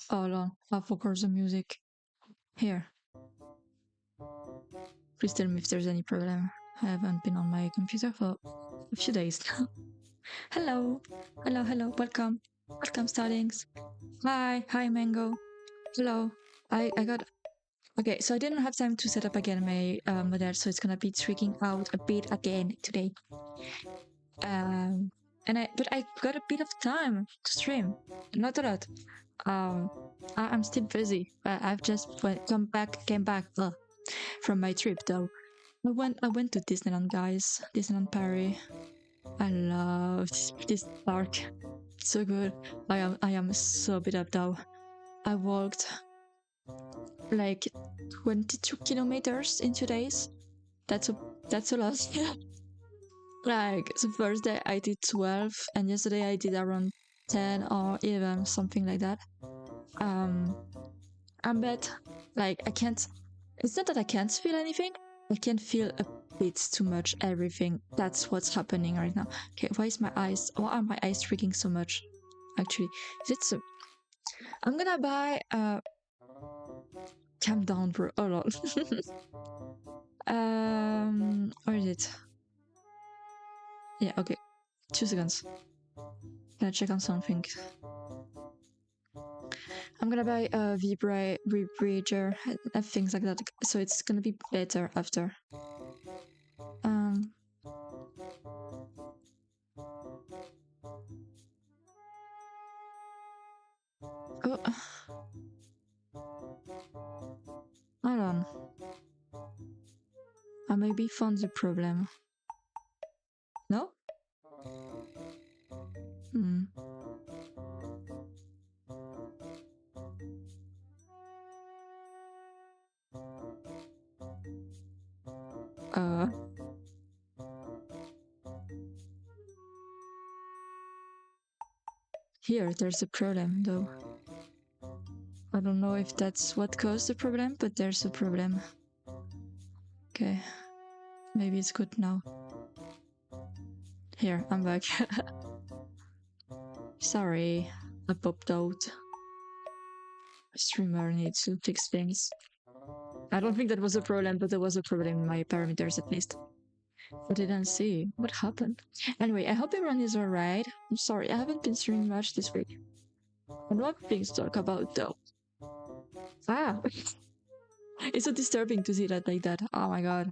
hold on. I'll focus the music. Here. Please tell me if there's any problem. I haven't been on my computer for a few days now. Hello. Hello, hello. Welcome. Welcome, Starlings. Hi, Mango. Hello. I got... Okay, so I didn't have time to set up again my model, so it's gonna be tricking out a bit again today. But I got a bit of time to stream, not a lot. I'm still busy. I've just came back from my trip though. I went to Disneyland, guys. Disneyland Paris. I love this park. So good. I am so beat up though. I walked like 22 kilometers in 2 days. That's a lot. Like the first day I did 12, and yesterday I did around 10 or 11, something like that. I bet like I can't. It's not that I can't feel anything. I can feel a bit too much everything. That's what's happening right now. Okay, why are my eyes freaking so much? Actually, is it so? I'm gonna buy calm down, bro. Oh lord. Where is it? Yeah, okay. 2 seconds. Gonna check on something. I'm gonna buy a vibrator and things like that, so it's gonna be better after. Oh. Hold on. I maybe found the problem. No? Here, there's a problem though. I don't know if that's what caused the problem, but there's a problem. Okay, maybe it's good now. Here, I'm back. Sorry, I popped out. Streamer needs to fix things. I don't think that was a problem, but there was a problem in my parameters at least. I didn't see what happened. Anyway, I hope everyone is alright. I'm sorry, I haven't been streaming much this week. A lot of things to talk about though. It's so disturbing to see that like that. Oh my god.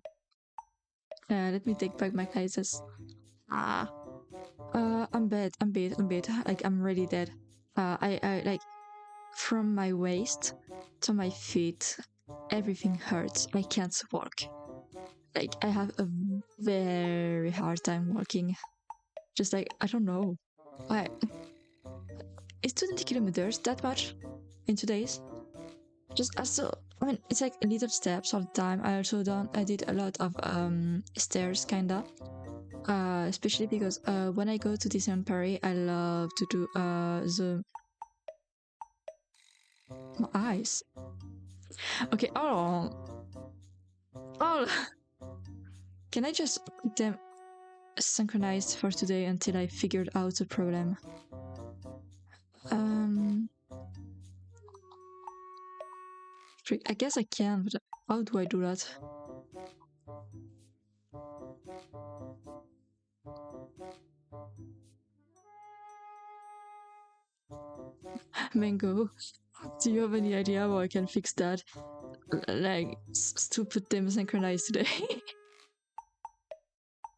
Let me take back my crisis. I'm bad. Like I'm really dead. I like from my waist to my feet, everything hurts. I can't walk. Like I have a very hard time walking. Just like I don't know. Is 20 kilometers that much in 2 days? Just also, I mean, it's like little steps all the time. I did a lot of stairs kinda. Especially because when I go to Disneyland Paris, I love to do my eyes. Okay, oh, can I just keep them synchronized for today until I figured out the problem? I guess I can, but how do I do that? Mango, do you have any idea how I can fix that? Like, to put them synchronized today?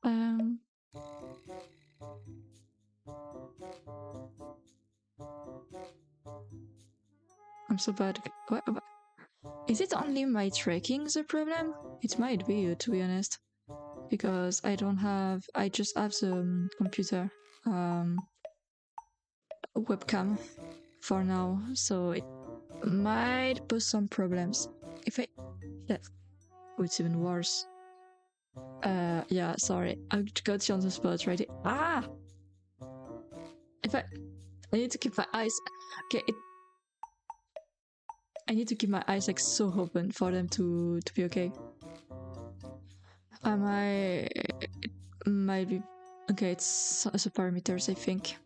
I'm so bad. What? Is it only my tracking the problem? It might be, to be honest. Because I just have the computer webcam for now, so it might pose some problems. Oh, it's even worse. Yeah, sorry, I got you on the spot right here. I need to keep my eyes. Okay, I need to keep my eyes like so open for them to be okay. Might be okay. It's the parameters, I think.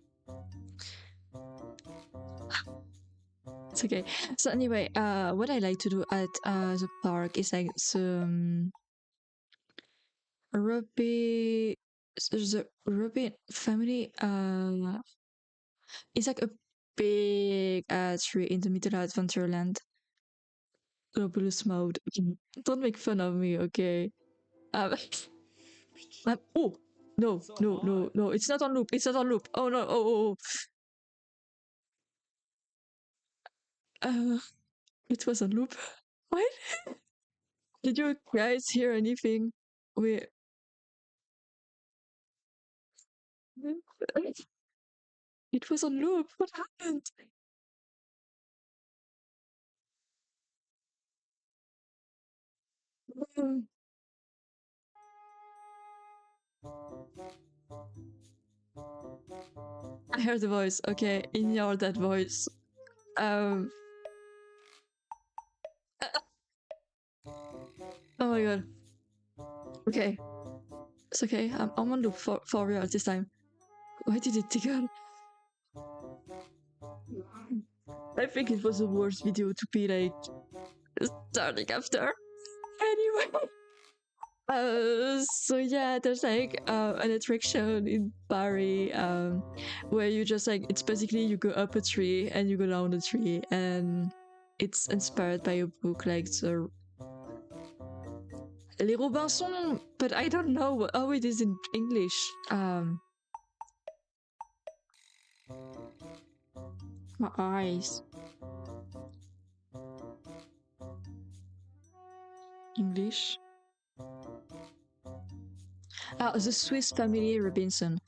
It's okay. So anyway, what I like to do at the park is like some rugby. The rugby family. It's like a big tree in the middle of Adventureland. Globulus mode. Don't make fun of me, okay? Um, oh no, no, no, no! It's not on loop. It's not on loop. Oh no! Oh, oh, oh. It was on loop. What? Did you guys hear anything? Wait. It was on loop. What happened? Um, I heard the voice. Okay, ignore that voice. Um. Oh my god. Okay. It's okay. I'm on loop for real this time. Why did it tickle? I think it was the worst video to be like starting after. Anyway. So yeah, there's like an attraction in Paris where you just like, it's basically you go up a tree and you go down a tree, and it's inspired by a book like the Les Robinsons, but I don't know how it is in English. My eyes. English. The Swiss Family Robinson.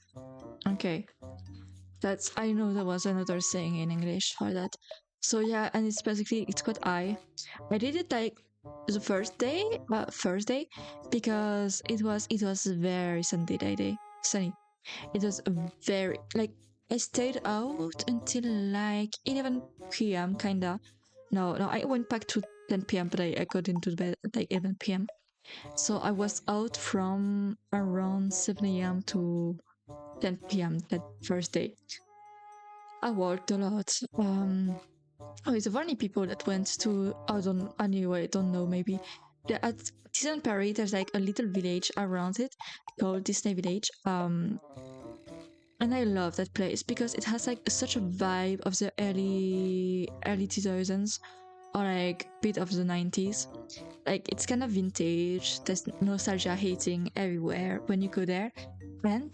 Okay. That's, I know there was another saying in English for that. So yeah, and it's basically, it's called I did it like the first day, Thursday, because it was very sunny day. Sunny. It was very like, I stayed out until like 11 p.m. kinda. No, I went back to 10 p.m. but I got into bed at like 11 p.m. So I was out from around 7 a.m. to 10 p.m. that first day. I worked a lot. Oh, it's funny people that went to, I don't know, maybe. At Disneyland Paris, there's like a little village around it called Disney Village. And I love that place because it has like such a vibe of the early 2000s, or like bit of the 90s. Like it's kind of vintage. There's nostalgia hitting everywhere when you go there, and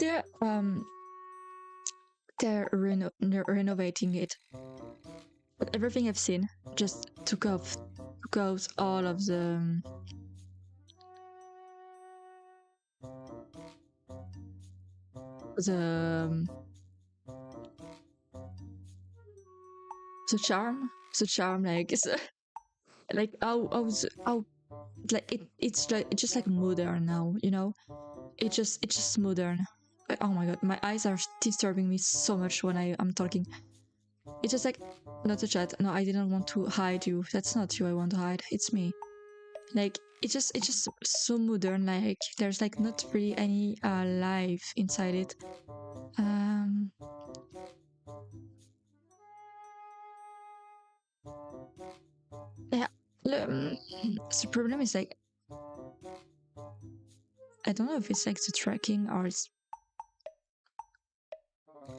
they're renovating it. But everything I've seen just took out all of the charm. The charm, like it's like how like it's like just like modern now, you know. It's just modern. Oh my god, my eyes are disturbing me so much when I'm talking. It's just like, not a chat. No, I didn't want to hide you. That's not you I want to hide. It's me. Like it's just so modern. Like there's like not really any life inside it. Yeah. The problem is like, I don't know if it's like the tracking or it's.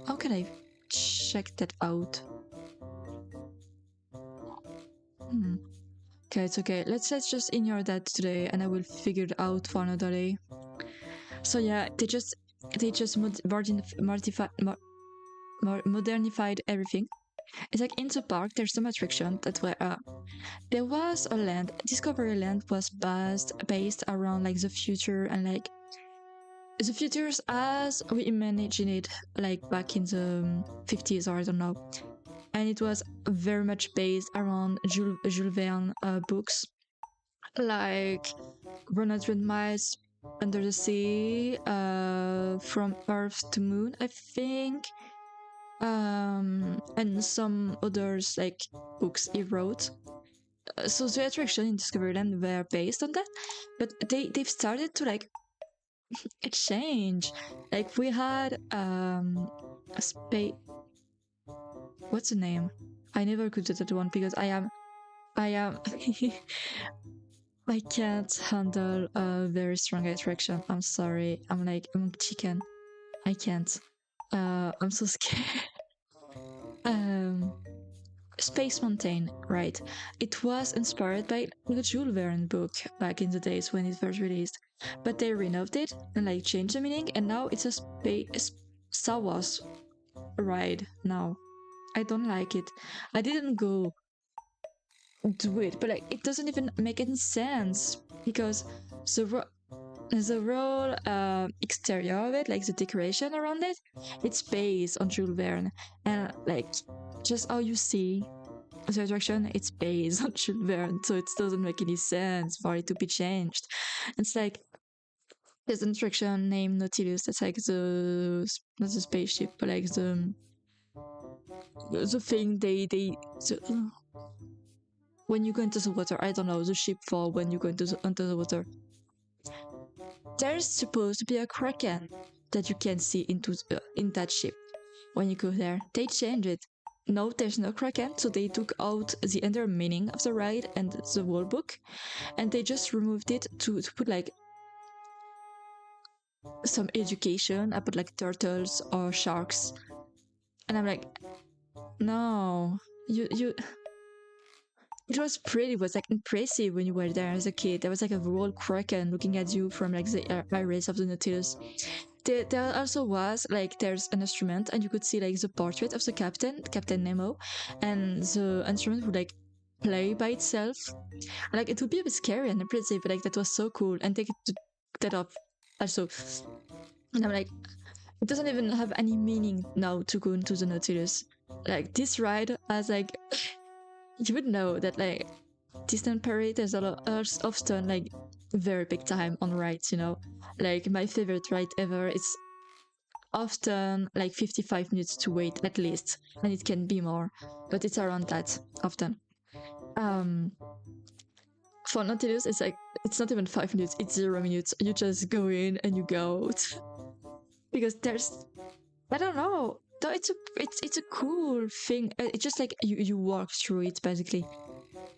How can I check that out? Okay, it's okay. Let's just ignore that today, and I will figure it out for another day. So yeah, they just modernified everything. It's like in the park, there's some attraction that were there was a land, Discovery Land was based around like the future, and like the futures as we imagine it, like back in the 50s, or I don't know. And it was very much based around Jules Verne books, like 100 Miles Under the Sea, From Earth to Moon, I think, and some others like books he wrote. So the attraction in Discoveryland were based on that, but they've started to like change. Like we had a space. What's the name? I never could do that one because I am I can't handle a very strong attraction. I'm sorry. I'm chicken. I can't. I'm so scared. um Space Mountain, right? It was inspired by the Jules Verne book back in the days when it was released, but they renovated it and like changed the meaning, and now it's a space Star Wars ride now. I don't like it. I didn't go do it, but like it doesn't even make any sense because the whole exterior of it, like the decoration around it, it's based on Jules Verne, and like just how you see the attraction, it's based on Jules Verne, so it doesn't make any sense for it to be changed. It's like there's an attraction named Nautilus that's like the not the spaceship, but like the thing when you go into the water, I don't know, the ship for when you go into the water. There's supposed to be a kraken that you can see in that ship when you go there. They changed it. No, there's no kraken, so they took out the entire meaning of the ride and the whole book, and they just removed it to put like some education about like turtles or sharks. And I'm like, no, you it was pretty, it was like impressive when you were there as a kid. There was like a whole kraken looking at you from like the iris of the Nautilus. There also was like there's an instrument and you could see like the portrait of the Captain Nemo, and the instrument would like play by itself. Like it would be a bit scary and impressive, but like that was so cool, and they could that up also. And I'm like, it doesn't even have any meaning now to go into the Nautilus. Like this ride has like you would know that like Disneyland Paris there's a lot often like very big time on rides, you know. Like my favorite ride ever, it's often like 55 minutes to wait at least, and it can be more, but it's around that often. For Nautilus it's like it's not even 5 minutes, it's 0 minutes. You just go in and you go out because there's I don't know. Though it's a cool thing. It's just like you walk through it basically.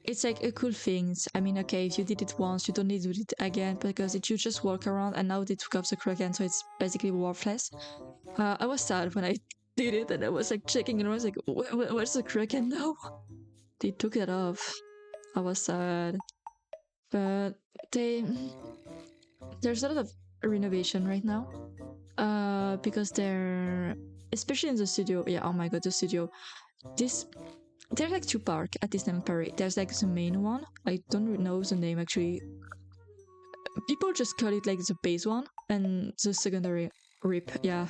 It's like a cool thing. I mean, okay, if you did it once, you don't need to do it again because you just walk around, and now they took off the kraken, so it's basically worthless. I was sad when I did it, and I was like checking, and I was like, "Where's the kraken now?" They took it off. I was sad, but there's a lot of renovation right now. Because they're especially in the studio. Yeah, oh my god, the studio. There's like two parks at Disneyland Paris. There's like the main one. I don't know the name actually. People just call it like the base one, and the secondary rip. Yeah.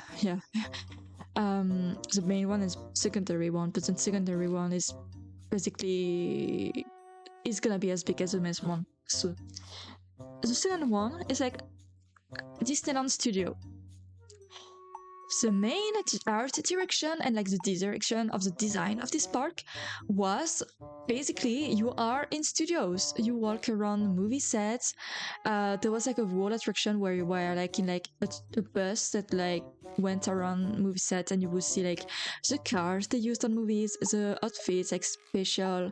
The main one is secondary one, but the secondary one is basically is gonna be as big as the main one soon. The second one is like Disneyland Studio. The main art direction and like the direction of the design of this park was basically you are in studios, you walk around movie sets. There was like a wall attraction where you were like in like a bus that like went around movie sets, and you would see like the cars they used on movies, the outfits, like special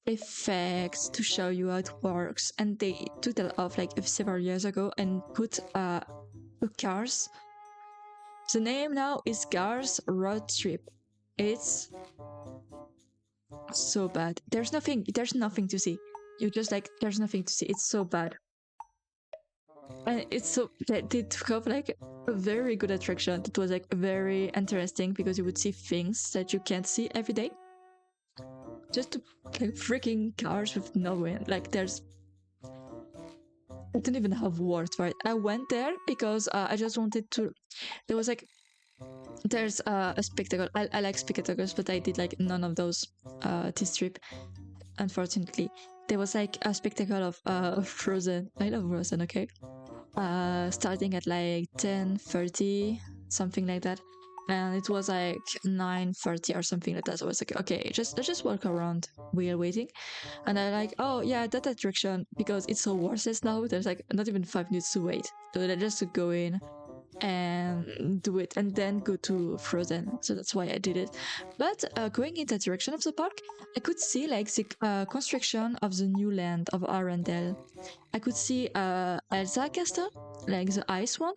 effects to show you how it works. And they took that off like several years ago and put cars. The name now is Cars Road Trip. It's so bad. There's nothing to see. You just like there's nothing to see. It's so bad. And it's so they took off like a very good attraction that was like very interesting because you would see things that you can't see every day. Just like freaking cars with no wind. Like there's I don't even have words for it. I went there because I just wanted to. There was like, there's a spectacle. I like spectacles, but I did like none of those this trip. Unfortunately, there was like a spectacle of Frozen. I love Frozen. Okay, starting at like 10:30, something like that, and it was like 9:30 or something like that. So I was like, okay, let's just walk around while waiting. And I like, oh yeah, that attraction, because it's so worthless now, there's like not even 5 minutes to wait. So I just go in and do it and then go to Frozen. So that's why I did it. But going in that direction of the park, I could see like the construction of the new land of Arendelle. I could see Elsa Castle, like the ice one,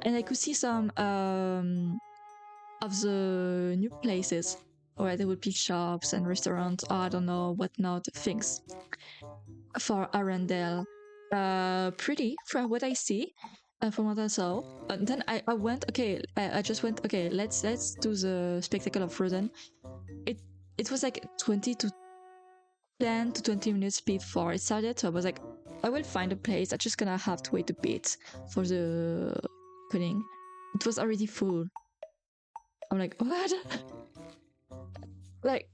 and I could see some of the new places where there would be shops and restaurants, or I don't know, whatnot, things for Arendelle. Pretty from what I see, from what I saw. And then I went, okay, I just went, okay, let's do the spectacle of Frozen. It was like 10 to 20 minutes before it started, so I was like, I will find a place. I'm just gonna have to wait a bit for the opening. It was already full. I'm like, what? Like,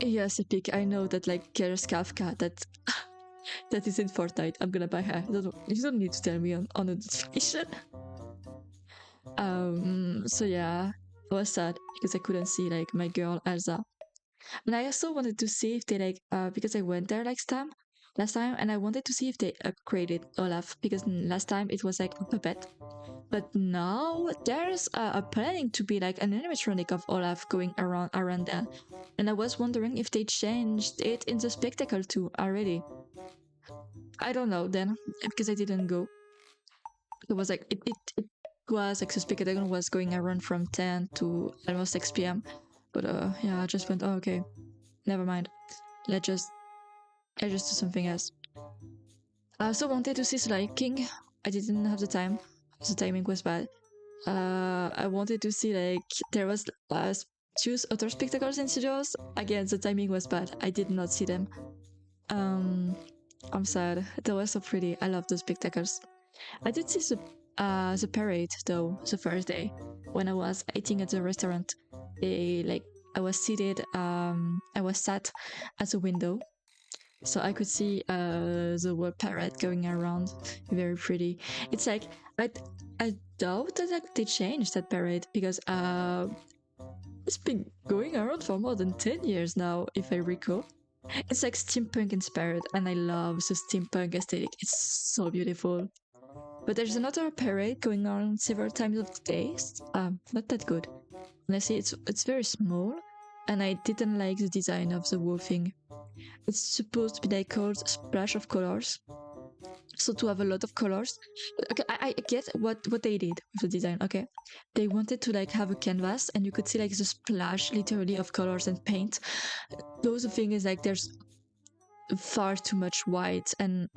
yes, Epic. I know that like Keras Kafka that is in Fortnite. I'm gonna buy her. You don't need to tell me on a notification. So yeah, I was sad because I couldn't see like my girl Elsa. And I also wanted to see if they like because I went there last time, and I wanted to see if they upgraded Olaf, because last time it was like a puppet. But now there's a planning to be like an animatronic of Olaf going around Arendelle. And I was wondering if they changed it in the spectacle too already. I don't know then, because I didn't go. It was like it was like the spectacle was going around from 10 to almost 6 p.m. But yeah, I just went, oh, okay, never mind. I just do something else. I also wanted to see Lion King. I didn't have the time. The timing was bad. I wanted to see like there was two other spectacles in studios. Again, the timing was bad. I did not see them. I'm sad. They were so pretty. I love those spectacles. I did see the parade though, the first day when I was eating at the restaurant. I was seated. I was sat at the window, so I could see the whole parade going around. Very pretty. It's like I doubt that like, they changed that parade, because it's been going around for more than 10 years now, if I recall. It's like steampunk inspired, and I love the steampunk aesthetic. It's so beautiful. But there's another parade going on several times of the day. Not that good. Honestly, it's very small, and I didn't like the design of the whole thing. It's supposed to be like called splash of colors, so to have a lot of colors. Okay, I get what they did with the design. Okay, they wanted to like have a canvas, and you could see like the splash literally of colors and paint. Though the thing is like there's far too much white and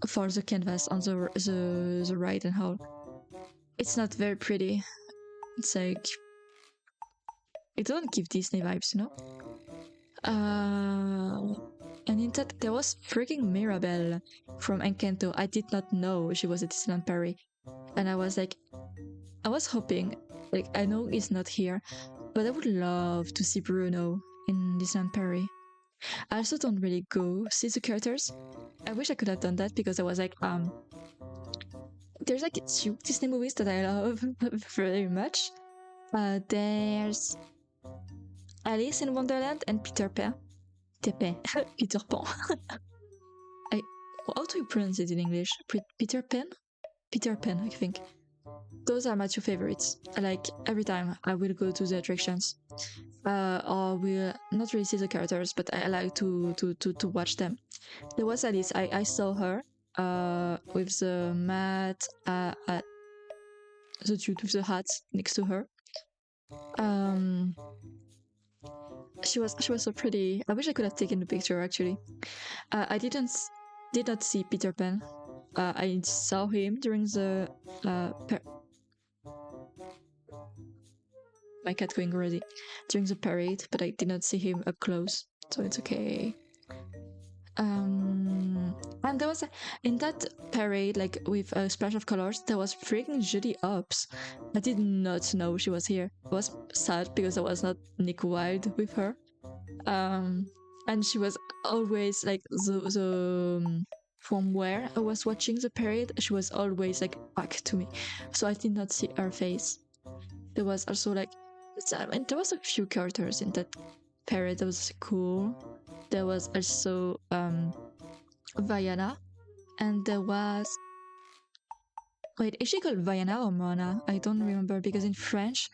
for the canvas on the right and whole. It's not very pretty. It's like it doesn't give Disney vibes, you know. And in that there was freaking Mirabelle from Encanto. I did not know she was a Disneyland Paris, and I was hoping, like, I know he's not here, but I would love to see Bruno in Disneyland Paris. I also don't really go see the characters. I wish I could have done that, because I was like, there's like two Disney movies that I love very much. There's Alice in Wonderland and Peter Pan. Peter Pan. How do you pronounce it in English? Peter Pan? Peter Pan, I think. Those are my two favorites. Like, every time I will go to the attractions, or will not really see the characters, but I like to watch them. There was Alice. I saw her with the mat, the dude with the hat next to her. She was so pretty. I wish I could have taken the picture actually. I did not see Peter Pan. I saw him during the my cat going already during the parade, but I did not see him up close, so it's okay. And there was in that parade, like with a splash of colors, there was freaking Judy Ops. I did not know she was here. I was sad because I was not Nick Wilde with her. And she was always like the from where I was watching the parade, she was always like back to me, so I did not see her face. There was also like, and there was a few characters in that parade that was cool. There was also Vaiana, and there was Wait, is she called Vaiana or Moana? I don't remember because in French,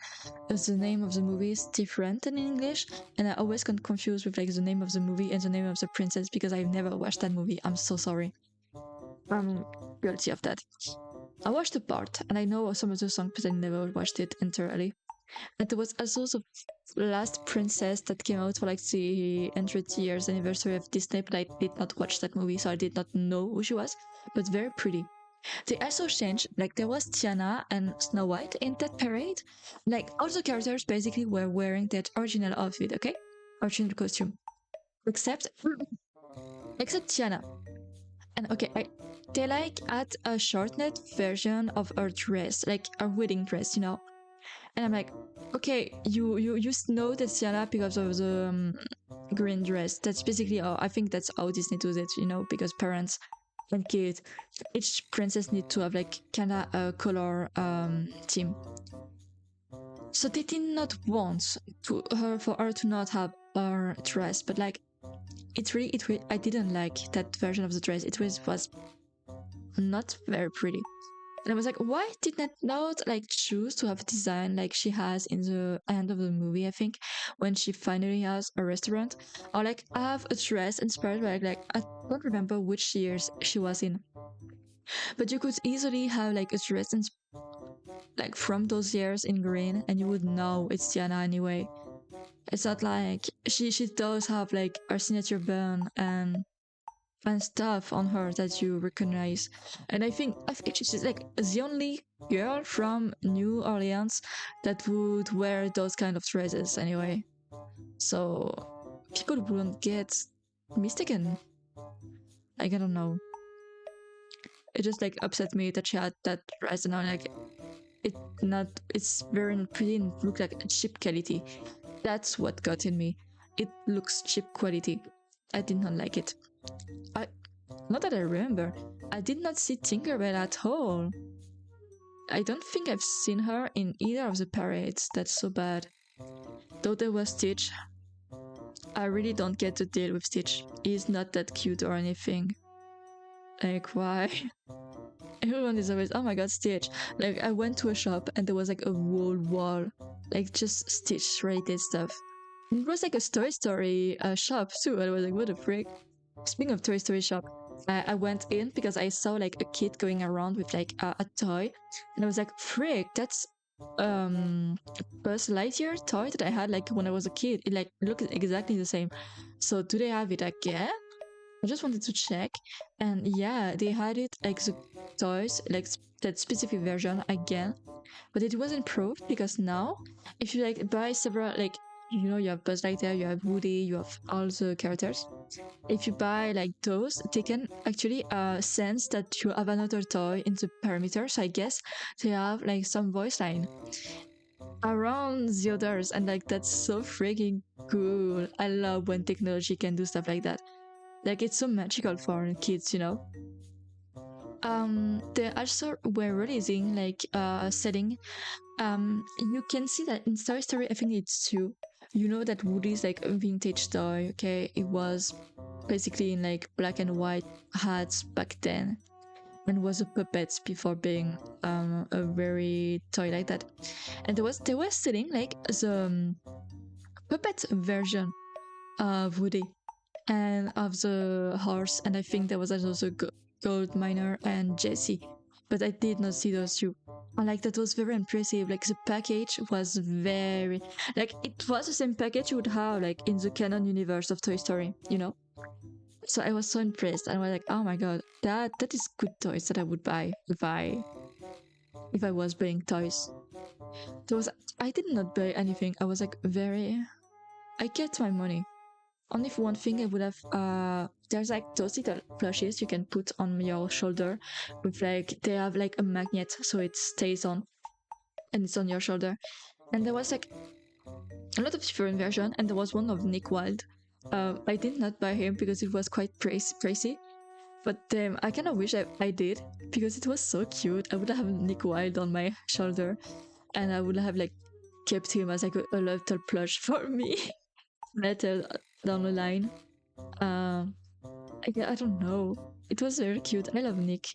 the name of the movie is different than in English, and I always get confused with like the name of the movie and the name of the princess because I've never watched that movie. I'm so sorry. I'm guilty of that. I watched the part and I know some of the songs, but I never watched it entirely. And there was also the last princess that came out for like the 100 years anniversary of Disney, but I did not watch that movie, so I did not know who she was, but very pretty. They also changed, like there was Tiana and Snow White in that parade. Like all the characters basically were wearing that original outfit, okay? Original costume. Except Tiana. And okay, they like had a shortened version of her dress, like a wedding dress, you know. And I'm like, okay, you know that Tiana because of the green dress. That's basically how I think that's how Disney does it, you know, because parents and kids, each princess need to have like kinda a color theme. So they did not want for her to not have her dress, but like it really I didn't like that version of the dress. It was not very pretty. And I was like, why did not like choose to have a design like she has in the end of the movie, I think, when she finally has a restaurant? Or like have a dress inspired by like I don't remember which years she was in. But you could easily have like a dress like from those years in green and you would know it's Tiana anyway. It's not like she does have like her signature burn and stuff on her that you recognize. And I think she's like the only girl from New Orleans that would wear those kind of dresses anyway. So people wouldn't get mistaken. Like I don't know. It just like upset me that she had that dress and I'm like it's very not pretty and look like cheap quality. That's what got in me. It looks cheap quality. I did not like it. Not that I remember, I did not see Tinkerbell at all. I don't think I've seen her in either of the parades. That's so bad. Though there was Stitch. I really don't get to deal with Stitch. He's not that cute or anything. Like, why? Everyone is always, oh my god, Stitch. Like, I went to a shop and there was like a whole wall. Like, just Stitch related stuff. And it was like a Toy Story shop too. And I was like, what the frick? Speaking of Toy Story shop, I went in because I saw like a kid going around with like a toy, and I was like, frick, that's Buzz Lightyear toy that I had like when I was a kid. It like looked exactly the same. So do they have it again? I just wanted to check, and yeah, they had it like the toys like that specific version again, but it wasn't proved because now if you like buy several like you know you have Buzz Lightyear, you have Woody, you have all the characters. If you buy like those, they can actually sense that you have another toy in the perimeter. So I guess they have like some voice line around the others, and like that's so freaking cool. I love when technology can do stuff like that. Like it's so magical for kids, you know. They also were releasing like setting. You can see that in Toy Story, I think it's 2. You know that Woody's like a vintage toy, okay? It was basically in like black and white hats back then and was a puppet before being a very toy like that. And they were selling like the puppet version of Woody and of the horse, and I think there was also Gold Miner and Jessie, but I did not see those 2. And like that was very impressive. Like the package was very like it was the same package you would have like in the canon universe of Toy Story, you know. So I was so impressed, and I was like, oh my god, that is good toys that I would buy if I was buying toys. I did not buy anything. I was like I get my money. Only for one thing I would have there's like those little plushies you can put on your shoulder with like they have like a magnet so it stays on and it's on your shoulder. And there was like a lot of different versions, and there was one of Nick Wilde. I did not buy him because it was quite pricey, but I kind of wish I did because it was so cute. I would have Nick Wilde on my shoulder and I would have like kept him as like a little plush for me later down the line. I don't know. It was very cute. I love Nick.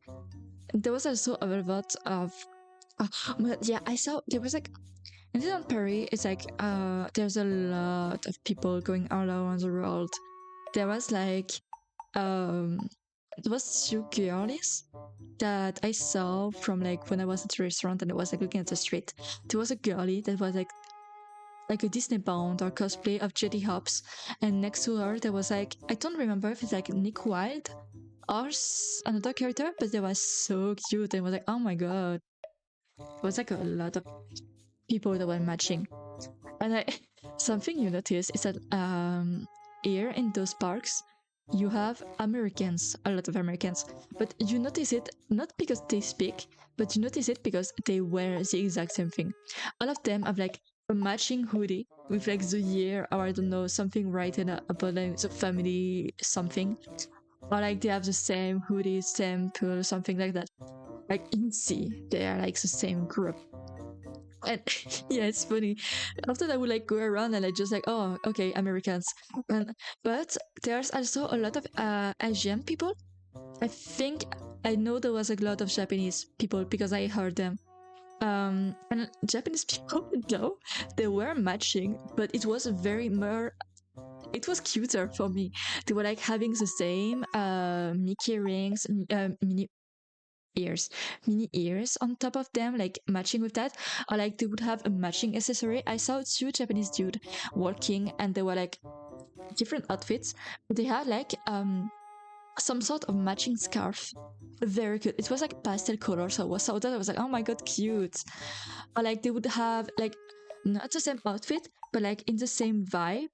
There was also a lot of but yeah, I saw there was like in Disneyland Paris. It's like there's a lot of people going all around the world. There was like um there was two girlies that I saw from like when I was at the restaurant and I was like looking at the street. There was a girlie that was like a Disney bound or cosplay of Judy Hopps, and next to her there was like I don't remember if it's like Nick Wilde or another character, but they was so cute. And I was like, oh my god, it was like a lot of people that were matching. And I, something you notice is that here in those parks, you have Americans, a lot of Americans, but you notice it not because they speak, but you notice it because they wear the exact same thing. All of them have like a matching hoodie with like the year or I don't know something written about like the family something, or like they have the same hoodie, same pool, something like that. Like you see, they are like the same group. And yeah, it's funny. Often I would like go around and I just like, oh, okay, Americans. And but there's also a lot of Asian people. I think I know there was a lot of Japanese people because I heard them. And Japanese people, no, they were matching, but it was very more. It was cuter for me. They were like having the same Mickey rings, mini ears on top of them, like matching with that, or like they would have a matching accessory. I saw two Japanese dude walking and they were like different outfits, but they had like some sort of matching scarf. Very cute. It was like pastel color, so I saw that I was like, oh my god, cute. Or like they would have like not the same outfit, but like in the same vibe,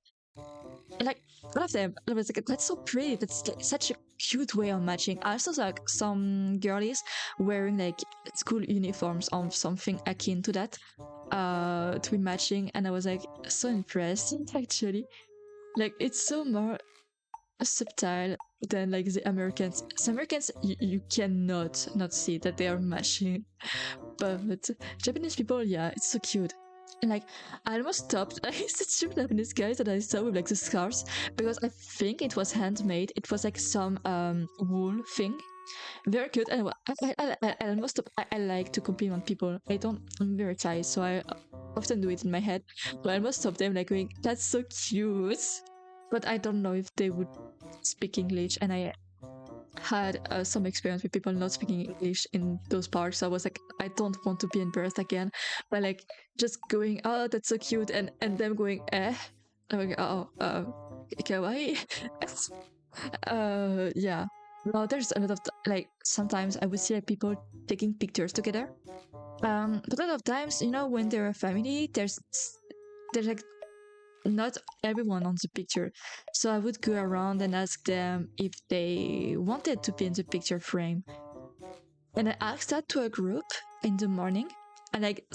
like all of them. I was like, that's so pretty. That's like such a cute way of matching. I also saw like some girlies wearing like school uniforms or something akin to that, to be matching, and I was like so impressed actually. Like it's so more subtle than like the Americans. The Americans you cannot not see that they are matching, but Japanese people, yeah, it's so cute. And like I almost stopped like the two Japanese guys that I saw with like the scarves because I think it was handmade. It was like some wool thing. Very cute. And I almost stopped. I like to compliment people. I'm very shy, so I often do it in my head. But I almost stopped them like going, that's so cute. But I don't know if they would speak English, and I had some experience with people not speaking English in those parks. So I was like, I don't want to be embarrassed again. But like just going, oh, that's so cute, and them going, eh. I'm like, oh, kawaii. Yeah. Well, there's a lot of like sometimes I would see like people taking pictures together. But a lot of times, you know, when they're a family, there's like not everyone on the picture. So I would go around and ask them if they wanted to be in the picture frame. And I asked that to a group in the morning, and like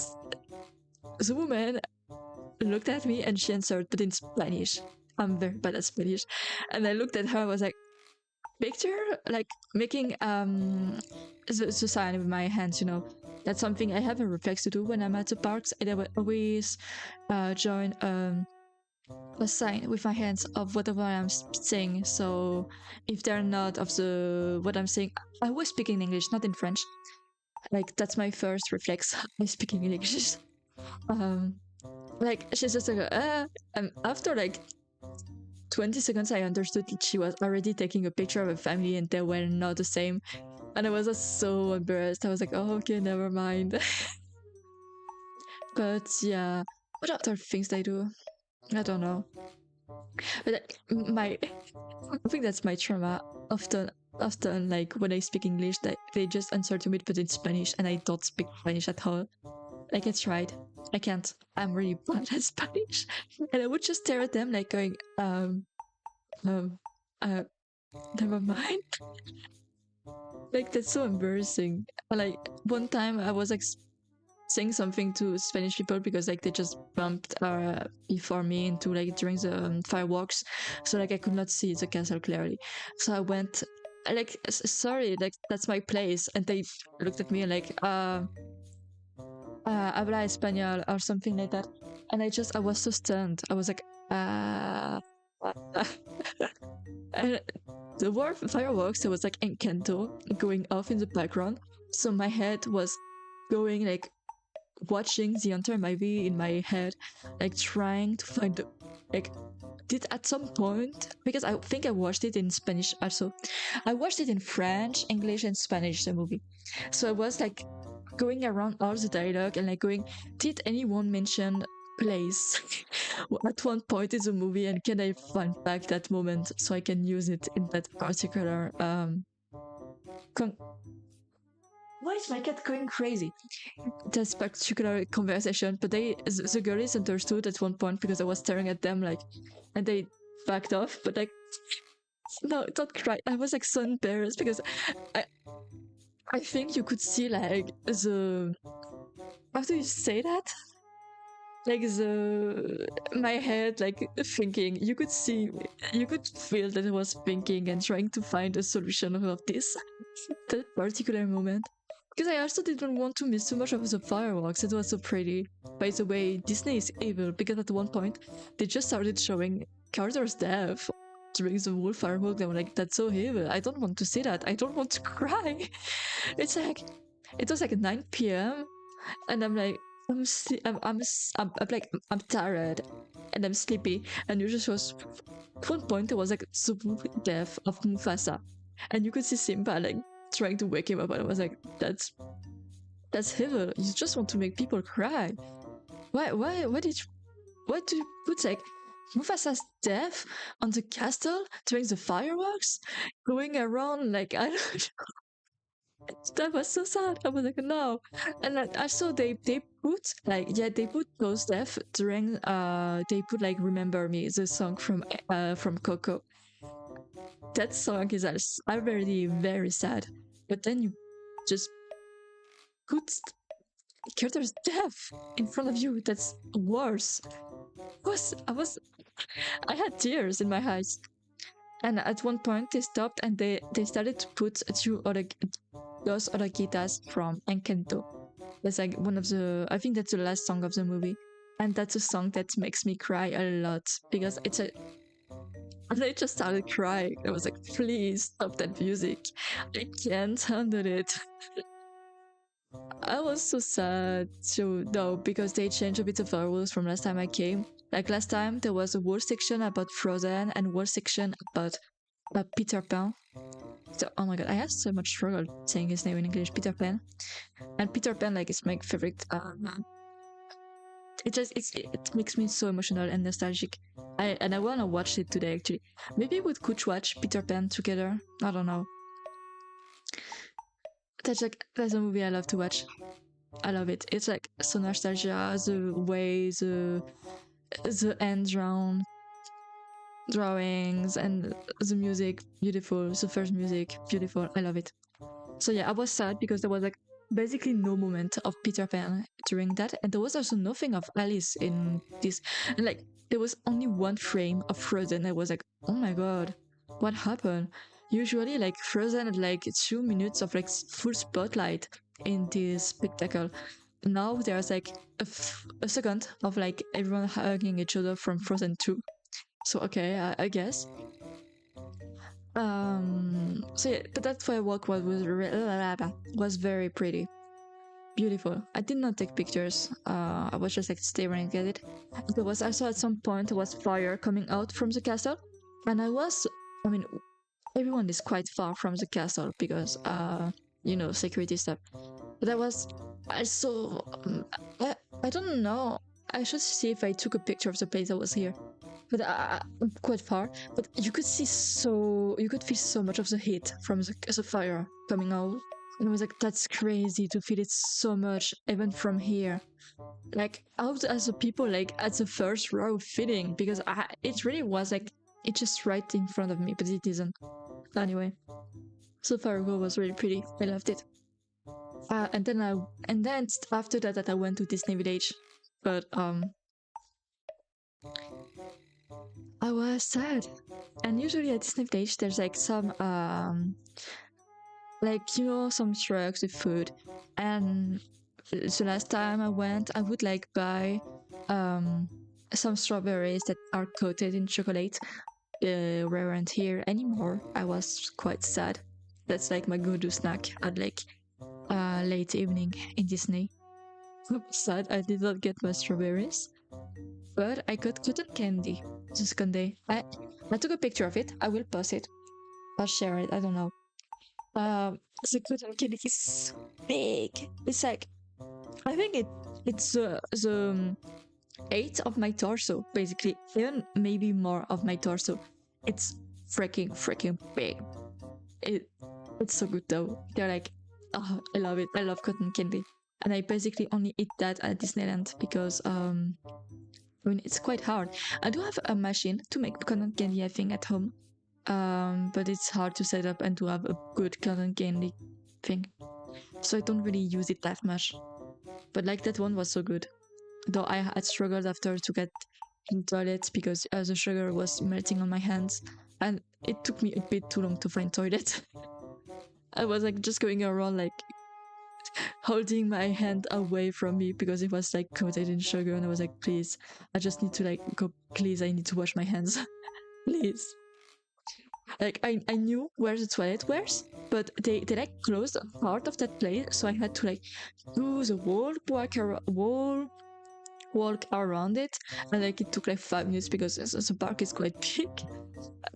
the woman looked at me and she answered, but in Spanish. I'm very bad at Spanish. And I looked at her, I was like, picture? Like making the sign with my hands, you know. That's something I have a reflex to do when I'm at the parks. And I would always join a sign with my hands of whatever I'm saying. So if they're not of the what I'm saying, I was speaking in English, not in French. Like that's my first reflex. I speak in English. Like she's just like, and after like 20 seconds, I understood that she was already taking a picture of a family and they were not the same. And I was just so embarrassed. I was like, oh, okay, never mind. But yeah, what other things they do? I don't know. But I think that's my trauma. Often, like when I speak English, they just answer to me, but in Spanish, and I don't speak Spanish at all. Like I tried, I can't. I'm really bad at Spanish, and I would just stare at them, like going, never mind. Like that's so embarrassing. Like one time, I was like saying something to Spanish people because like they just bumped before me into like during the fireworks, so like I could not see the castle clearly. So I went like, sorry, like that's my place, and they looked at me and like habla español or something like that, and I was so stunned. I was like and the war fireworks, there was like Encanto going off in the background, So my head was going like watching the entire movie in my head, like trying to find the, like did at some point, because I think I watched it in Spanish also. I watched it in French, English, and Spanish, the movie. So I was like going around all the dialogue and like going, did anyone mention place at one point in the movie, and can I find back that moment so I can use it in that particular con- why is my cat going crazy? This particular conversation, but the girlies understood at one point because I was staring at them like, and they backed off. But like, no, don't cry. I was like so embarrassed because I, I think you could see like the, how do you say that? Like my head like thinking. You could see, you could feel that I was thinking and trying to find a solution of this that particular moment. Because I also didn't want to miss too much of the fireworks. It was so pretty. By the way, Disney is evil because at one point they just started showing Carter's death during the whole fireworks. They were like, "That's so evil. I don't want to see that. I don't want to cry." It's like it was like 9 p.m. and I'm like, I'm tired and I'm sleepy. And you just was at one point there was like the death of Mufasa, and you could see Simba like trying to wake him up, and I was like, that's evil. You just want to make people cry. Why did you, why do you put like Mufasa's death on the castle during the fireworks, going around like I don't know. That was so sad. I was like, no. And like, also they put like, yeah, they put those death during they put like Remember Me, the song from Coco. That song is already very sad, but then you just put Carter's death in front of you. That's worse. I had tears in my eyes. And at one point they stopped and they started to put those other guitars from Encanto. That's like one of the, I think that's the last song of the movie. And that's a song that makes me cry a lot because it's a, and I just started crying. I was like, please stop that music. I can't handle it. I was so sad. So, no, because they changed a bit of the rules from last time I came. Like last time, there was a whole section about Frozen and whole section about Peter Pan. So, oh my god, I have so much struggle saying his name in English, Peter Pan. And Peter Pan, like, is my favorite. It makes me so emotional and nostalgic. I wanna watch it today actually. Maybe we could watch Peter Pan together. I don't know. That's a movie I love to watch. I love it. It's like so nostalgia, the way the end drawings and the music, beautiful. The first music, beautiful. I love it. So yeah, I was sad because there was like basically no moment of Peter Pan during that, and there was also nothing of Alice in this. And like there was only one frame of Frozen. I was like, oh my god, what happened? Usually like Frozen had like 2 minutes of like full spotlight in this spectacle. Now there's like a second of like everyone hugging each other from Frozen 2. So okay, I guess. So yeah, but that firework was very pretty, beautiful. I did not take pictures. I was just like staring at it. There was also at some point there was fire coming out from the castle, and I mean, everyone is quite far from the castle because you know, security stuff. But I saw, I don't know. I should see if I took a picture of the place I was here. But I'm quite far. But you could feel so much of the heat from the fire coming out. And I was like, that's crazy to feel it so much, even from here. Like, how as the people like at the first row feeling? Because it really was like, it's just right in front of me, but it isn't. Anyway, so firework was really pretty. I loved it. And then after that I went to Disney Village, but I was sad. And usually at Disney Village there's like some like, you know, some trucks with food. And the last time I went, I would like buy some strawberries that are coated in chocolate. Weren't here anymore. I was quite sad. That's like my go-to snack. I'd like late evening in Disney. Sad I did not get my strawberries, but I got cotton candy the second day. I took a picture of it. I will post it. I'll share it. I don't know. The cotton candy is so big. It's like I think it's the eighth of my torso, basically, even maybe more of my torso. It's freaking big. It's so good though. They're like, oh, I love it. I love cotton candy, and I basically only eat that at Disneyland because I mean it's quite hard. I do have a machine to make cotton candy, I think, at home, but it's hard to set up and to have a good cotton candy thing, so I don't really use it that much. But like that one was so good. Though I had struggled after to get in toilet because the sugar was melting on my hands, and it took me a bit too long to find toilet. I was like just going around like holding my hand away from me because it was like coated in sugar, and I was like, please, I just need to like go, please, I need to wash my hands. Please. Like I knew where the toilet was, but they like closed part of that place, so I had to like do the walk around it, and like it took like 5 minutes because the park is quite big.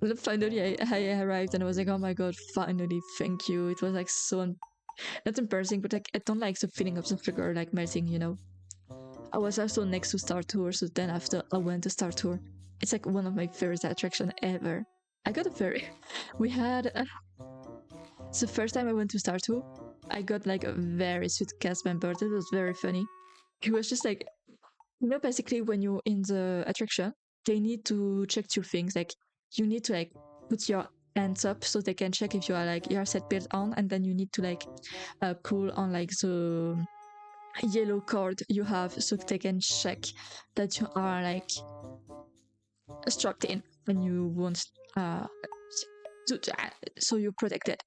And finally I arrived, and I was like, oh my god, finally, thank you. It was like so not embarrassing, but like I don't like the feeling of the sugar like melting, you know. I was also next to Star Tour, so then after I went to Star Tour. It's like one of my favorite attractions ever. I got a very we had the first time I went to Star Tour, I got like a very sweet cast member that was very funny. He was just like, you know, basically when you're in the attraction, they need to check your things. Like you need to like put your hands up so they can check if you are like your seatbelt on, and then you need to like pull on like the yellow cord you have so they can check that you are like strapped in and you won't so you're protected.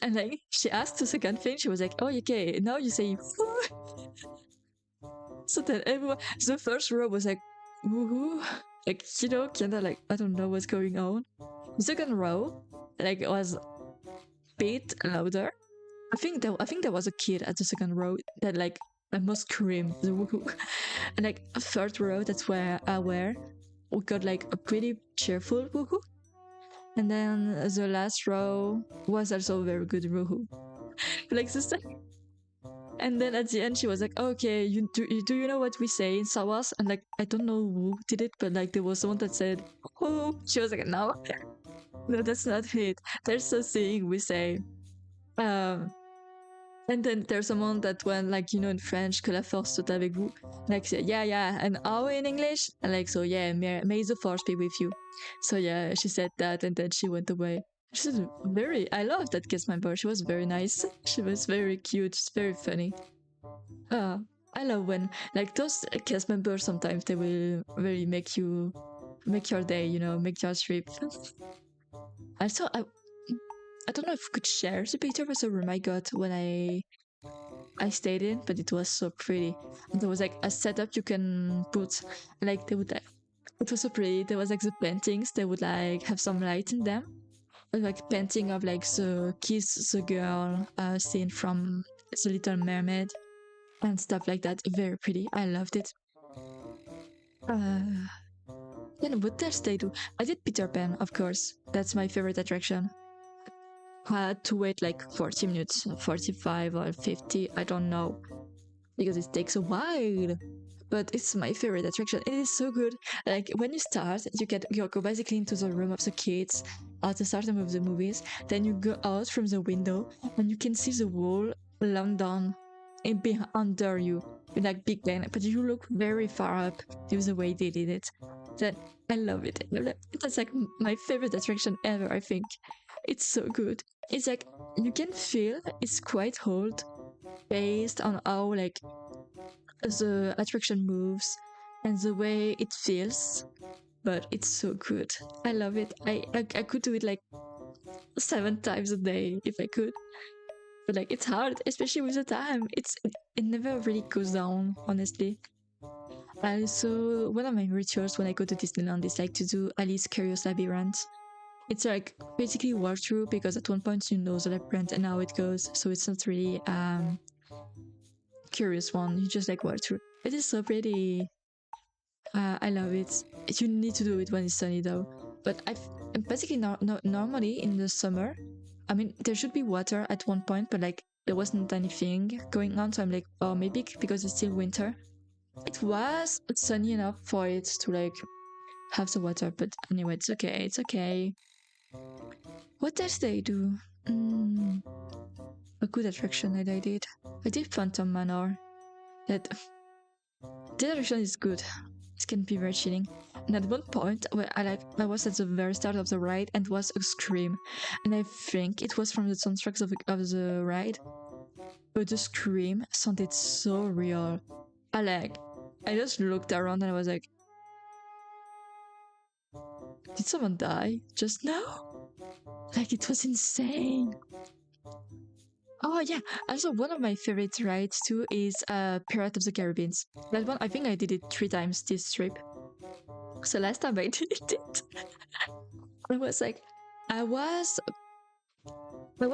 And like she asked the second thing, she was like, oh okay, now you say so then everyone, the first row was like woohoo, like, you know, kinda like I don't know what's going on. The second row like was a bit louder. I think there was a kid at the second row that like I must scream the woohoo. And like a third row, that's where we got like a pretty cheerful woohoo. And then the last row was also a very good woohoo. Like this thing. And then at the end she was like, okay, do you know what we say in Star Wars? And like I don't know who did it, but like there was someone that said, oh, she was like, no, that's not it. There's a thing we say. And then there's someone that went like, you know, in French, que la force soit avec vous. Like, yeah, and are we in English? And like, so yeah, may the force be with you. So yeah, she said that, and then she went away. She's I love that cast member. She was very nice. She was very cute. She's very funny. I love when like those cast members, sometimes they will really make your day, you know, make your trip. Also, I don't know if we could share the picture of the room I got when I stayed in, but it was so pretty. And there was like a setup you can put, like they would like, it was so pretty. There was like the paintings, they would like have some light in them. Like painting of like the kiss the girl scene from The Little Mermaid and stuff like that. Very pretty. I loved it. Then what else they do? I did Peter Pan, of course. That's my favorite attraction. I had to wait like 40 minutes, 45 or 50, I don't know, because it takes a while. But it's my favorite attraction. It is so good. Like when you start, you go basically into the room of the kids at the start of the movies. Then you go out from the window and you can see the wall London under you with like Big Ben, but you look very far up. It was the way they did it. That I love it. That's like my favorite attraction ever, I think. It's so good. It's like you can feel it's quite old based on how like the attraction moves and the way it feels, but it's so good. I love it. I could do it like 7 times a day if I could, but like it's hard, especially with the time. It never really goes down, honestly. Also, one of my rituals when I go to Disneyland is like to do Alice Curious Labyrinth. It's like basically walk through, because at one point you know the labyrinth and how it goes, so it's not really curious one. You just like walk through. It is so pretty. I love it. You need to do it when it's sunny though. But I've basically normally in the summer, I mean, there should be water at one point, but like there wasn't anything going on. So I'm like, oh, maybe because it's still winter. It was sunny enough for it to like have the water, but anyway, it's okay. It's okay. What else did I do? A good attraction that I did. I did Phantom Manor. That attraction is good. It can be very chilling. And at one point, where I was at the very start of the ride and was a scream, and I think it was from the soundtracks of the ride. But the scream sounded so real. I just looked around and I was like, did someone die just now? Like, it was insane. Oh yeah, also one of my favorite rides too is Pirate of the Caribbean. That one, I think I did it 3 times this trip. So last time I did it, I was like, I was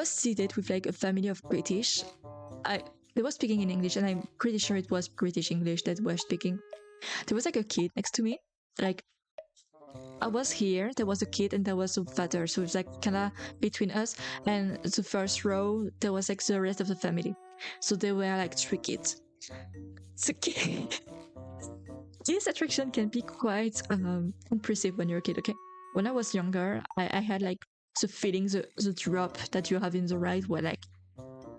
seated with like a family of British. They were speaking in English, and I'm pretty sure it was British English that were speaking. There was like a kid next to me. Like, I was here, there was a kid, and there was a father. So it's like kind of between us. And the first row, there was like the rest of the family. So there were like 3 kids. It's okay. This attraction can be quite impressive when you're a kid, okay? When I was younger, I had like the feeling, the drop that you have in the ride were like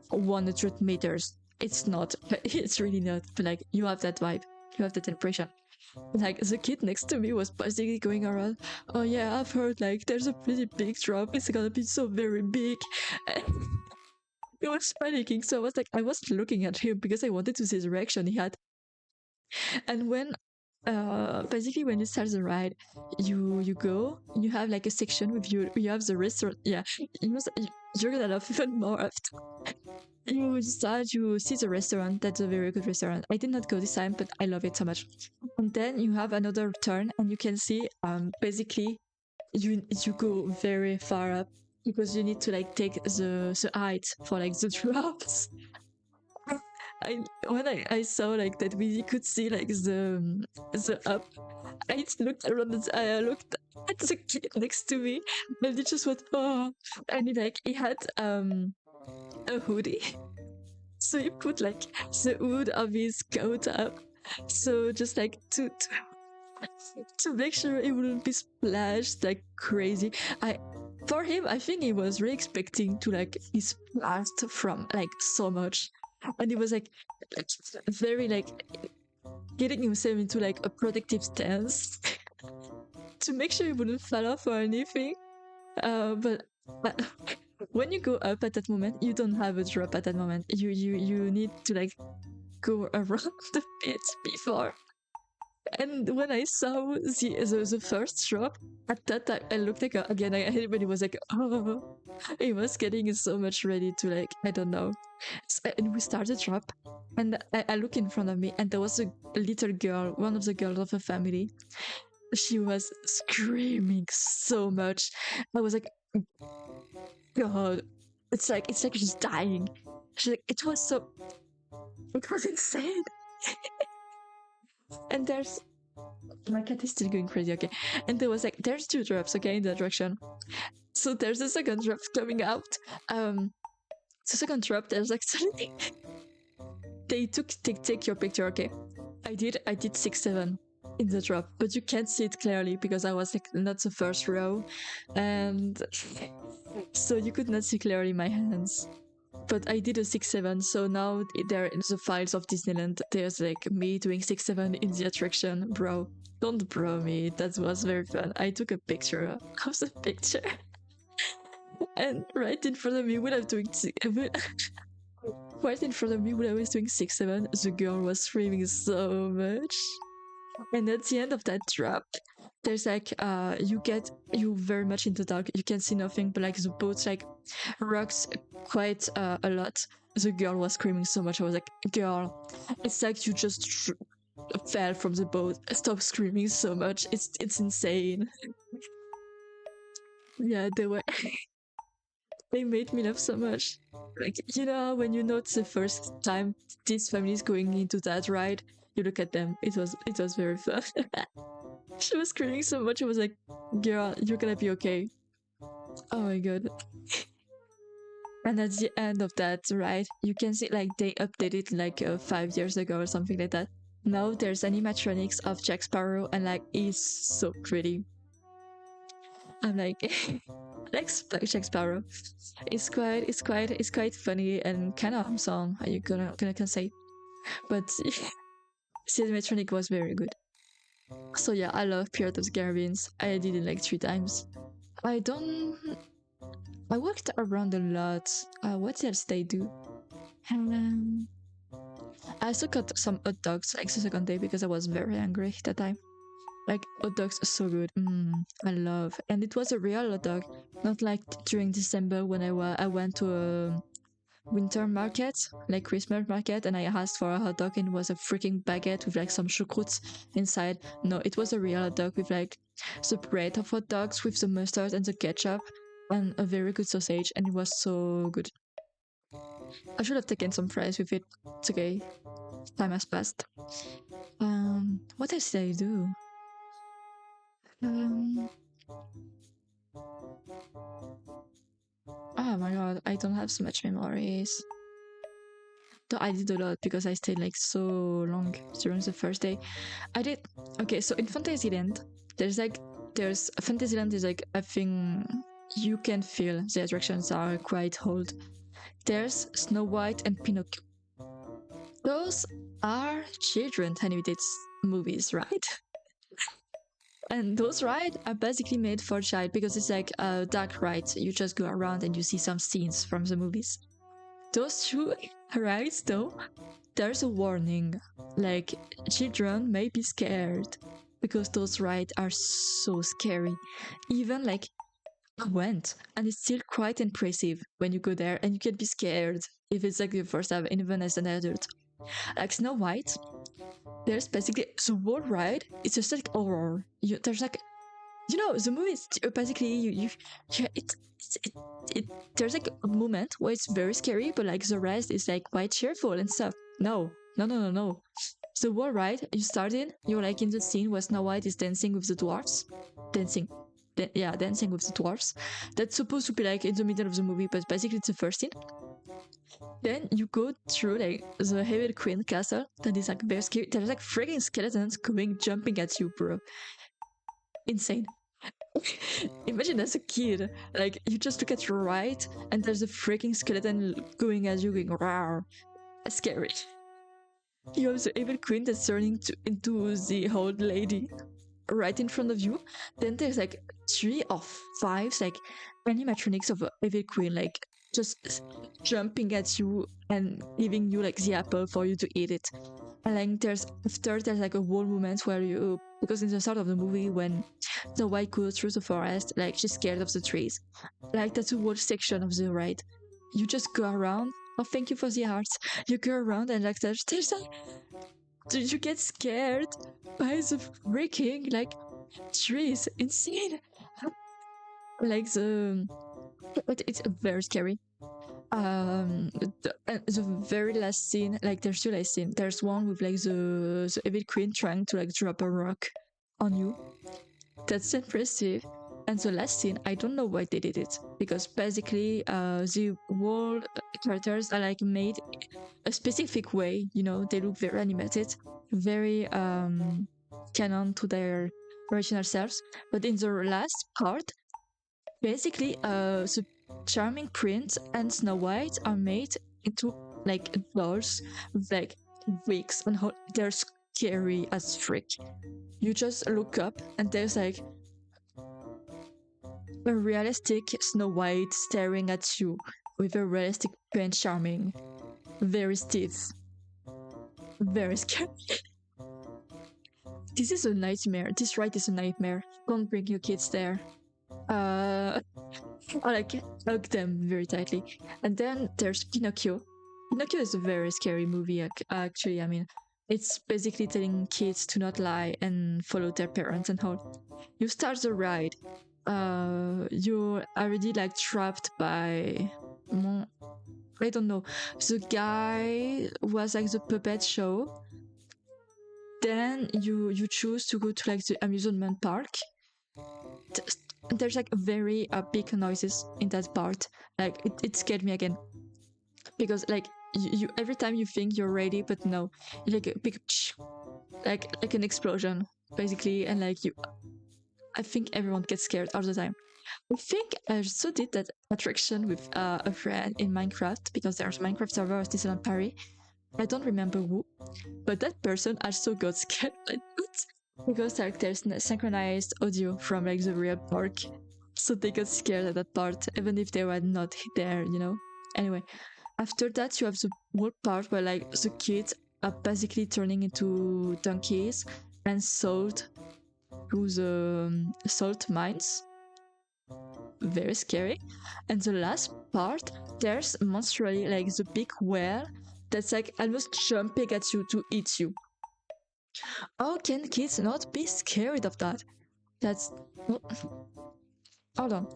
100 meters. It's not, it's really not, but like you have that vibe, you have that impression. Like the kid next to me was basically going around, oh yeah, I've heard like there's a pretty big drop, it's gonna be so very big. He was panicking, so I was looking at him because I wanted to see the reaction he had. And when basically when you start the ride, you you have like a section with you have the restaurant. Yeah, you're gonna love even more after you see the restaurant. That's a very good restaurant. I did not go this time, but I love it so much. And then you have another turn, and you can see basically you go very far up because you need to like take the height for like the drops. When I saw like that we could see like the up, I looked around and I looked at the kid next to me, and he just went, oh, and he had a hoodie, so he put like the hood of his coat up, so just like to make sure it wouldn't be splashed like crazy. For him, I think he was really expecting to like be splashed from like so much. And he was like very like getting himself into like a protective stance to make sure he wouldn't fall off or anything. But when you go up at that moment, you don't have a drop at that moment. You need to like go around the pit before. And when I saw the first drop, at that time I looked like again. Everybody was like, oh, he was getting so much ready to like, I don't know. And we started drop, and I look in front of me, and there was a little girl, one of the girls of the family. She was screaming so much. I was like, God, it's like she's dying. It was insane. And my cat is still going crazy, okay? And there's 2 drops, okay, in that direction. So there's a second drop coming out. The second drop, there's like something. They take your picture, okay? I did 6-7 in the drop, but you can't see it clearly because I was like not the first row, and so you could not see clearly my hands. But I did a 6-7, so now there in the files of Disneyland, there's like me doing 6-7 in the attraction. Bro, don't bro me, that was very fun. I took a picture of the picture. And right in front of me when I was doing 6-7, the girl was screaming so much. And at the end of that drop, there's like you very much in the dark, you can see nothing, but like the boat like rocks quite a lot. The girl was screaming so much. I was like, girl, it's like you just fell from the boat. Stop screaming so much. It's insane. Yeah, they were They made me laugh so much. Like, you know, when you know it's the first time this family is going into that ride, you look at them. It was very fun. She was screaming so much. I was like, "Girl, you're gonna be okay." Oh my god! And at the end of that ride, you can see like they updated like 5 years ago or something like that. Now there's animatronics of Jack Sparrow, and like he's so pretty. I'm like, like Jack Sparrow. It's quite funny and kind of handsome. Are you gonna can say? But the animatronic was very good. So yeah, I love Pirates of the Caribbean. I did it like 3 times. I don't. I walked around a lot. What else they do? Um, I also got some hot dogs like the second day because I was very hungry that time. Like hot dogs are so good. I love, and it was a real hot dog, not like during December when I went to a winter market, like Christmas market, and I asked for a hot dog and it was a freaking baguette with like some choucroutes inside. No, it was a real hot dog with like the bread of hot dogs with the mustard and the ketchup and a very good sausage, and it was so good. I should have taken some fries with it. It's okay. Time has passed. What else did I do? Um, oh my god, I don't have so much memories. Though I did a lot because I stayed like so long during the first day. I did okay. So in Fantasyland, there's Fantasyland is like a thing you can feel the attractions are quite old. There's Snow White and Pinocchio. Those are children animated movies, right? And those rides are basically made for child because it's like a dark ride. You just go around and you see some scenes from the movies. Those two rides, though, there's a warning. Like, children may be scared because those rides are so scary. Even like I went, and it's still quite impressive when you go there, and you can be scared if it's like your first time, even as an adult. Like Snow White, there's basically the whole ride. It's just like horror. There's like, the movie is basically it there's like a moment where it's very scary, but like the rest is like quite cheerful and stuff. No, no, no, no, no. The whole ride, you're like in the scene where Snow White is dancing with the dwarfs, dancing. Dancing with the dwarfs. That's supposed to be like in the middle of the movie, but basically it's the first scene. Then you go through like the Evil Queen castle that is like very scary. There's like freaking skeletons jumping at you, bro. Insane. Imagine as a kid, like you just look at your right and there's a freaking skeleton going at you, going rawr. Scary. You have the Evil Queen that's turning into the old lady right in front of you. Then there's like 3 or 5 like animatronics of Evil Queen, like just jumping at you and giving you like the apple for you to eat it. And like there's like a whole moment where because in the start of the movie when the white goes through the forest, like she's scared of the trees. Like that's a whole section of the ride. You just go around. Oh, thank you for the hearts. You go around and like there's like you get scared by the freaking like trees. Insane. Like but it's very scary. The very last scene, like there's 2 last scene. There's one with like the Evil Queen trying to like drop a rock on you. That's impressive. And the last scene, I don't know why they did it, because basically the whole characters are like made a specific way. They look very animated, very canon to their original selves. But in the last part, basically the Charming Prince and Snow White are made into like dolls with like wigs, and they're scary as frick. You just look up and there's like a realistic Snow White staring at you with a realistic Prince Charming. Very stiff. Very scary. This is a nightmare. This ride is a nightmare. Don't bring your kids there. I like hug them very tightly. And then there's Pinocchio. Pinocchio is a very scary movie, actually. I mean, it's basically telling kids to not lie and follow their parents and all. You start the ride, you're already like trapped by I don't know, the guy was like the puppet show. Then you choose to go to like the amusement park. There's like very big noises in that part. Like it scared me again because like you every time you think you're ready, but no, like a big like an explosion basically, and like you, I think everyone gets scared all the time. I think I also did that attraction with a friend in Minecraft because there's Minecraft server of Disneyland Paris. I don't remember who, but that person also got scared by that because like there's synchronized audio from like the real park, so they got scared at that part even if they were not there, you know. Anyway, after that you have the whole part where like the kids are basically turning into donkeys and sold through the salt mines. Very scary. And the last part, there's monstrally like the big whale that's like almost jumping at you to eat you. How can kids not be scared of that? That's. Hold on.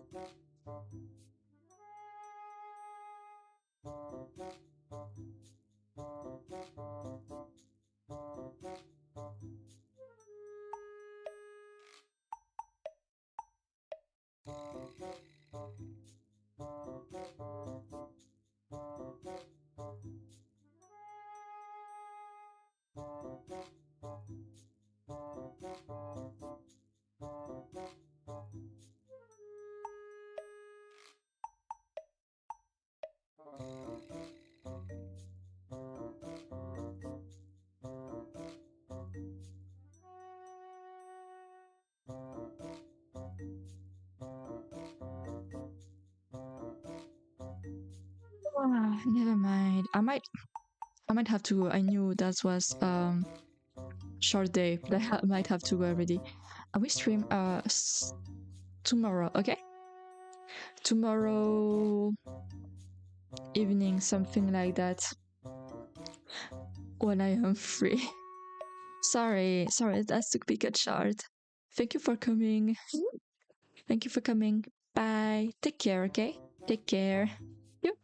Never mind. I might have to. I knew that was short day, but I might have to go already. We stream tomorrow, okay? Tomorrow evening, something like that, when I am free. Sorry, that took me cut short. Thank you for coming. Thank you for coming. Bye. Take care, okay? Take care. Yep.